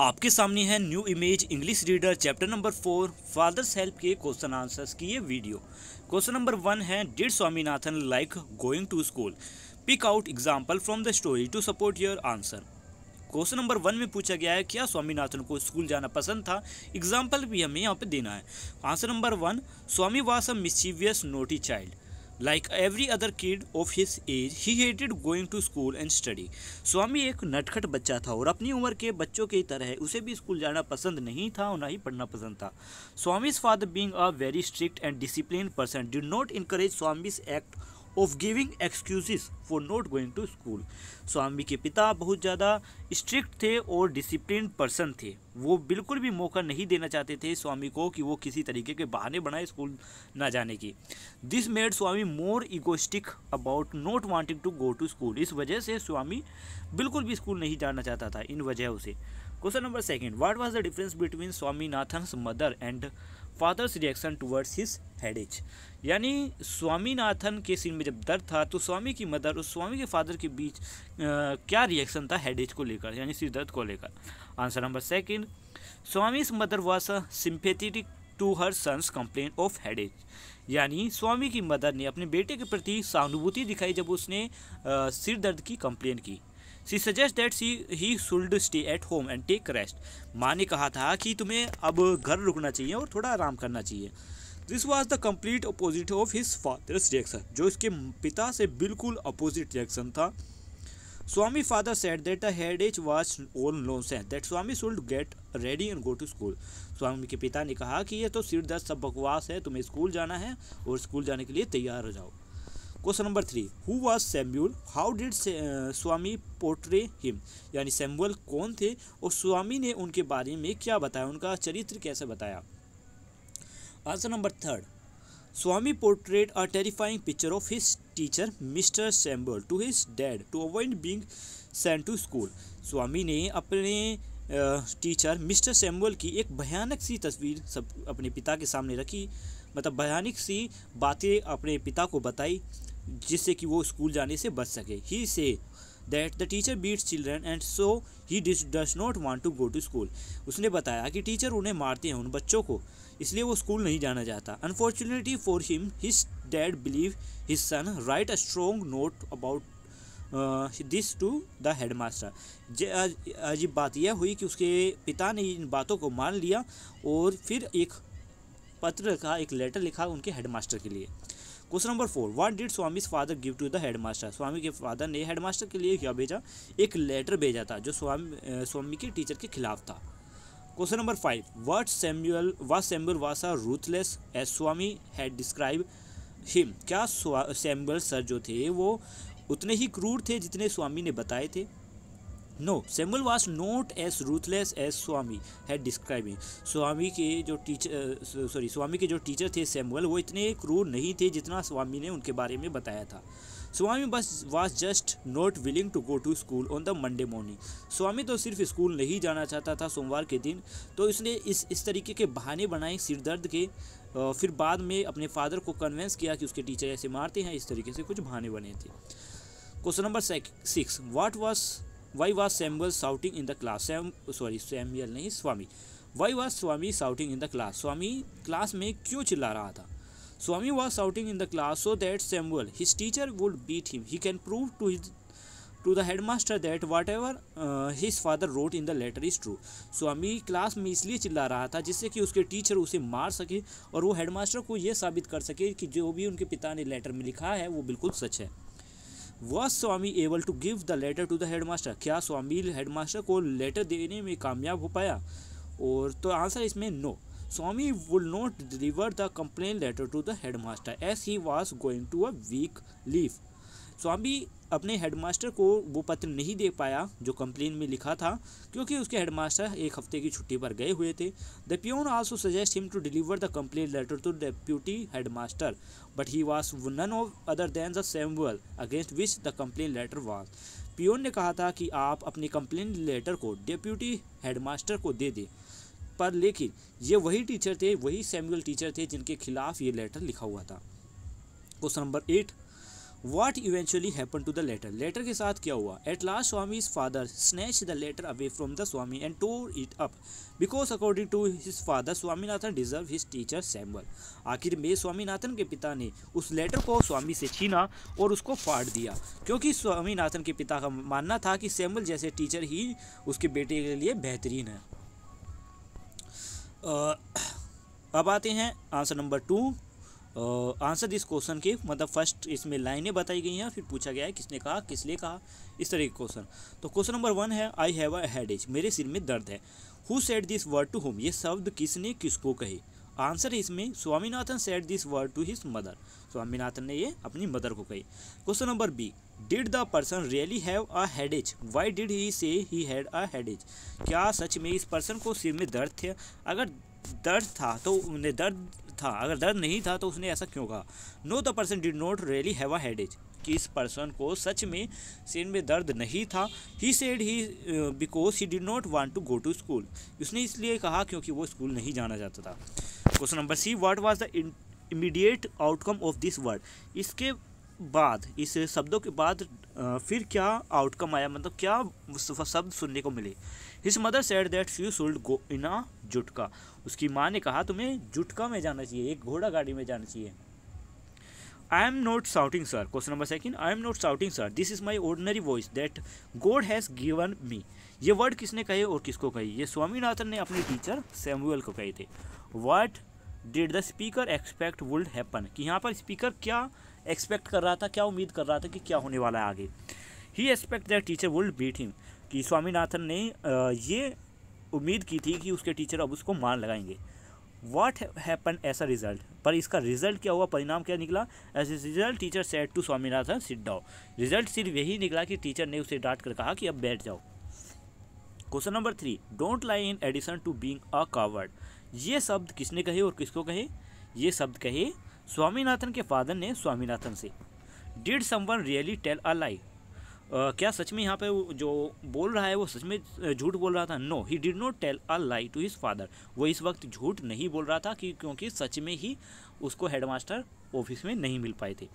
आपके सामने है new image English reader chapter number 4 father's help के क्वेश्चन आंसर्स की ये वीडियो। क्वेश्चन नंबर 1 है, did Swaminathan like going to school? Pick out example from the story to support your answer. Question number 1 में पूछा गया है क्या स्वामीनाथन को स्कूल जाना पसंद था। एग्जाम्पल भी हमें यहाँ पे देना है। Answer number 1, Swami was a mischievous naughty child. Like every other kid of his age, he hated going to school and study. स्वामी एक नटखट बच्चा था और अपनी उम्र के बच्चों की तरह उसे भी स्कूल जाना पसंद नहीं था और ना ही पढ़ना पसंद था। Swami's father, being a very strict and disciplined person, did not encourage Swami's act of giving excuses for not going to school. स्वामी के पिता बहुत ज़्यादा स्ट्रिक्ट थे और डिसिप्लिन पर्सन थे। वो बिल्कुल भी मौका नहीं देना चाहते थे स्वामी को कि वो किसी तरीके के बहाने बनाए स्कूल ना जाने की। This made Swami more egoistic about not wanting to go to school. इस वजह से स्वामी बिल्कुल भी स्कूल नहीं जाना चाहता था इन वजहों से। Question number 2, what was the difference between Swaminathan's mother and father's reaction towards his headache? यानी स्वामीनाथन के सिर में जब दर्द था तो स्वामी की मदर और स्वामी के फादर के बीच क्या रिएक्शन था हेडेज को लेकर, यानी सिर दर्द को लेकर। Answer number 2, Swami's mother was sympathetic to her son's complaint of headache. यानी स्वामी की मदर ने अपने बेटे के प्रति सहानुभूति दिखाई जब उसने सिर दर्द की कंप्लेन की। She suggests that he should stay at home and take rest. माँ ने कहा था कि तुम्हें अब घर रुकना चाहिए और थोड़ा आराम करना चाहिए। This was the complete opposite of his father's reaction. जो इसके पिता से बिल्कुल अपोजिट रिएक्शन था। Swami father said that the headache was all nonsense. That Swami should get ready and go to school. स्वामी के पिता ने कहा कि ये तो सिर दर्द सब बकवास है, तुम्हें स्कूल जाना है और स्कूल जाने के लिए तैयार हो जाओ। Question number 3, who was Samuel? How did Swami portray him? यानी सैमुअल कौन थे और स्वामी ने उनके बारे में क्या बताया, उनका चरित्र कैसे बताया। Answer number 3, Swami portrait a terrifying picture of his teacher mister Samuel to his dad to avoid being sent to school. Swami ने अपने टीचर मिस्टर सैमुअल की एक भयानक सी तस्वीर सब अपने पिता के सामने रखी, मतलब भयानक सी बातें अपने पिता को बताई जिससे कि वो स्कूल जाने से बच सके। He said that the teacher beats children and so he does not want to go to school. उसने बताया कि टीचर उन्हें मारते हैं, उन बच्चों को, इसलिए वो स्कूल नहीं जाना चाहता। Unfortunately for him his dad believe his son write a strong note about this to the headmaster. अजीब बात यह हुई कि उसके पिता ने इन बातों को मान लिया और फिर एक पत्र लिखा, एक लेटर लिखा उनके हेडमास्टर के लिए। Question number 4, what did Swami's father give to the headmaster? Swami के फादर ने हेडमास्टर के लिए क्या भेजा? एक लेटर भेजा था जो स्वामी के टीचर के खिलाफ था। Question number 5, what Samuel was a ruthless as Swami had describe him? क्या सैमुअल सर जो थे वो उतने ही क्रूर थे जितने स्वामी ने बताए थे? No, Samuel was not as ruthless as Swami had describing. Swami के जो टीचर थे सैमुअल, वो इतने क्रूर नहीं थे जितना स्वामी ने उनके बारे में बताया था। स्वामी बस was just not willing to go to school on the Monday morning. Swami तो सिर्फ स्कूल नहीं जाना चाहता था सोमवार के दिन, तो इसने इस तरीके के बहाने बनाए सिर दर्द के। फिर बाद में अपने फादर को कन्विंस किया कि उसके टीचर ऐसे मारते हैं, इस तरीके से कुछ बहाने बने थे। Question number 6, Why was Samuel shouting in the class? Samuel नहीं, स्वामी। Why was Swami shouting in the class? Swami class में क्यों चिल्ला रहा था? Swami was shouting in the class so that Samuel, his teacher, would beat him. He can prove to the headmaster that whatever his father wrote in the letter is true. Swami class में इसलिए चिल्ला रहा था जिससे कि उसके teacher उसे मार सके और वो हेडमास्टर को ये साबित कर सके कि जो भी उनके पिता ने लेटर में लिखा है वो बिल्कुल सच है। Was Swami able to give the letter to the headmaster? क्या स्वामी हेडमास्टर को लेटर देने में कामयाब हो पाया? और तो आंसर इसमें no, Swami would not deliver the complain letter to the headmaster as he was going to a week leave. Swami अपने हेडमास्टर को वो पत्र नहीं दे पाया जो कंप्लेन में लिखा था क्योंकि उसके हेडमास्टर एक हफ्ते की छुट्टी पर गए हुए थे। The peon also suggest him to deliver the complain letter to deputy headmaster but he was none of other than the Samuel against which the complain letter was. Peon ने कहा था कि आप अपने कंप्लेन लेटर को deputy headmaster को दे दें, पर लेकिन ये वही टीचर थे, वही सैमुअल टीचर थे जिनके खिलाफ ये लेटर लिखा हुआ था। Question number 8, What eventually happened to the letter? Letter के साथ क्या हुआ? At last Swami's father snatched the letter away from the Swami and tore it up because according to his father Swaminathan deserved his teacher Samuel. आखिर में स्वामीनाथन के पिता ने उस लेटर को स्वामी से छीना और उसको फाड़ दिया क्योंकि स्वामीनाथन के पिता का मानना था कि सैमुअल जैसे टीचर ही उसके बेटे के लिए बेहतरीन है। अब आते हैं answer number 2। Answer this question के मतलब फर्स्ट इसमें लाइनें बताई गई हैं, फिर पूछा गया है किसने कहा, किस लिए कहा, इस तरह के क्वेश्चन। तो क्वेश्चन नंबर 1 है आई हैव अ हेडेज, मेरे सिर में दर्द है। Who said this word to whom, ये शब्द किसने किसको कहे। आंसर है इसमें Swaminathan said this word to his mother, Swaminathan ने ये अपनी मदर को कही। Question number B, did the person really have a headache, why did he say he had a हेडेज, क्या सच में इस पर्सन को सिर में दर्द थे, अगर दर्द था तो उन्हें दर्द था, अगर दर्द नहीं था तो उसने ऐसा क्यों कहा। No the person did not really have a headache, कि इस पर्सन को सच में सिर में दर्द नहीं था। He said he because he did not want to go to school, उसने इसलिए कहा क्योंकि वो स्कूल नहीं जाना चाहता था। Question number C, what was the immediate outcome of this word, इसके बाद इस शब्दों के बाद फिर क्या आउटकम आया, मतलब क्या शब्द सुनने को मिले। His mother said that she should go in a jutka, उसकी माँ ने कहा तुम्हें जुटका में जाना चाहिए, एक घोड़ा गाड़ी में जाना चाहिए। I am not shouting sir, question number second, I am not shouting sir, this is my ordinary voice that God has given me, ये वर्ड किसने कहे और किसको कही, ये स्वामीनाथन ने अपने टीचर सैमुअल को कहे थे। What did the speaker expect would happen, कि यहाँ पर स्पीकर क्या एक्सपेक्ट कर रहा था, क्या उम्मीद कर रहा था कि क्या होने वाला है आगे। He expect that teacher would beat him, कि स्वामीनाथन ने ये उम्मीद की थी कि उसके टीचर अब उसको मार लगाएंगे। What happen as a result, पर इसका रिजल्ट क्या हुआ, परिणाम क्या निकला। As a result teacher said to Swaminathan sit down, result सिर्फ यही निकला कि टीचर ने उसे डांट कर कहा कि अब बैठ जाओ। Question number 3, don't lie in addition to being a coward, ये शब्द किसने कहे और किसको कहे, ये शब्द कहे स्वामीनाथन के फादर ने स्वामीनाथन से। Did someone really tell a lie, क्या सच में यहाँ पे जो बोल रहा है वो सच में झूठ बोल रहा था। No he did not tell a lie to his father, वो इस वक्त झूठ नहीं बोल रहा था क्योंकि सच में ही उसको हेडमास्टर ऑफिस में नहीं मिल पाए थे।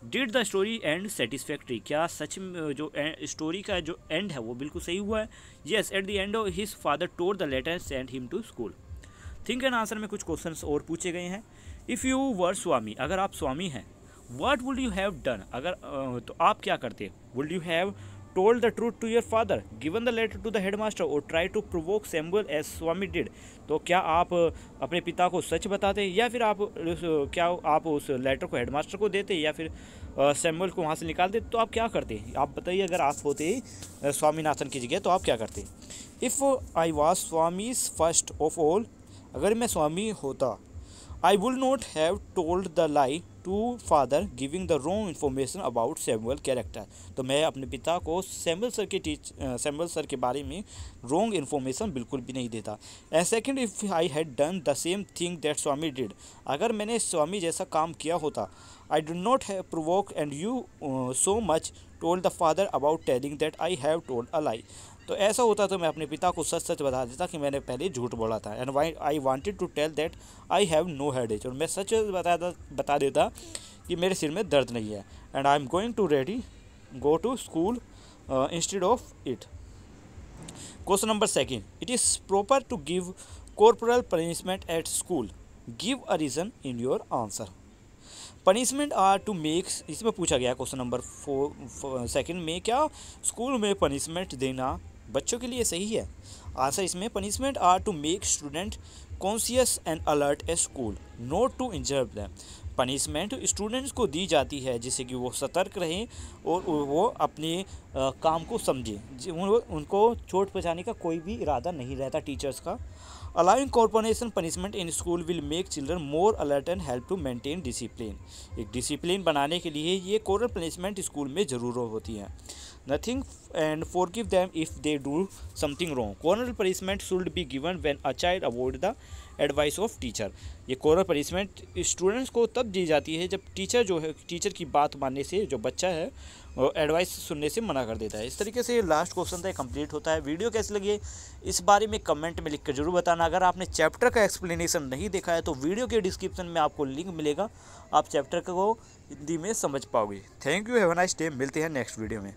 Did the story and satisfactory, क्या सच में जो स्टोरी का जो एंड है वो बिल्कुल सही हुआ है। Yes, at the end of his father tore the letter and send him to school. Think and answer में कुछ क्वेश्चन और पूछे गए हैं। इफ़ यू वर स्वामी, अगर आप स्वामी हैं, what would you have done, अगर तो आप क्या करते। Would you have told the truth to your father, given the letter to the headmaster और try to provoke Samuel as Swami did, तो क्या आप अपने पिता को सच बताते या फिर आप उस लेटर को हेडमास्टर को देते या फिर सैमुअल को वहाँ से निकाल देते, तो आप क्या करते। आप बताइए, अगर आप होते स्वामीनाथन की जगह तो आप क्या करते। If I was Swami's first of all, अगर मैं स्वामी होता, I would not have told the lie to father giving the wrong information about Samuel character, तो मैं अपने पिता को सैमुअल सर के बारे में रॉन्ग इन्फॉर्मेशन बिल्कुल भी नहीं देता। And second, if I had done the same thing that Swami did, अगर मैंने स्वामी जैसा काम किया होता, I do not have provoke and you so much told the father about telling that I have told a lie, तो ऐसा होता तो मैं अपने पिता को सच सच बता देता कि मैंने पहले झूठ बोला था। And I wanted to tell that I have no headache, और मैं सच बता देता कि मेरे सिर में दर्द नहीं है। And I am going to go to school instead of it. Question number second, it is proper to give corporal punishment at school, give a reason in your answer. Punishment are to make, इसमें पूछा गया question number 4 second में, क्या school में punishment देना बच्चों के लिए सही है। आंसर इसमें punishment are to make student conscious and alert a school, not to injure them. Punishment students को दी जाती है जिससे कि वो सतर्क रहें और वो अपने काम को समझें, उनको चोट पहुँचाने का कोई भी इरादा नहीं रहता टीचर्स का। Allowing corporation punishment in school will make children more alert and help to maintain discipline, एक डिसिप्लिन बनाने के लिए ये कॉर्पोरल पनिशमेंट स्कूल में ज़रूर होती है। Nothing and forgive them if they do something wrong, corporal punishment should be given when a child avoid the advice of teacher, ये कॉर्पोरल पनिशमेंट स्टूडेंट्स को तब दी जाती है जब टीचर की बात मानने से जो बच्चा है एडवाइस सुनने से मना कर देता है। इस तरीके से लास्ट क्वेश्चन था कंप्लीट होता है। वीडियो कैसी लगी इस बारे में कमेंट में लिखकर जरूर बताना। अगर आपने चैप्टर का एक्सप्लेनेशन नहीं देखा है तो वीडियो के डिस्क्रिप्शन में आपको लिंक मिलेगा, आप चैप्टर को हिंदी में समझ पाओगे। Thank you, have a nice day. मिलते हैं नेक्स्ट वीडियो में।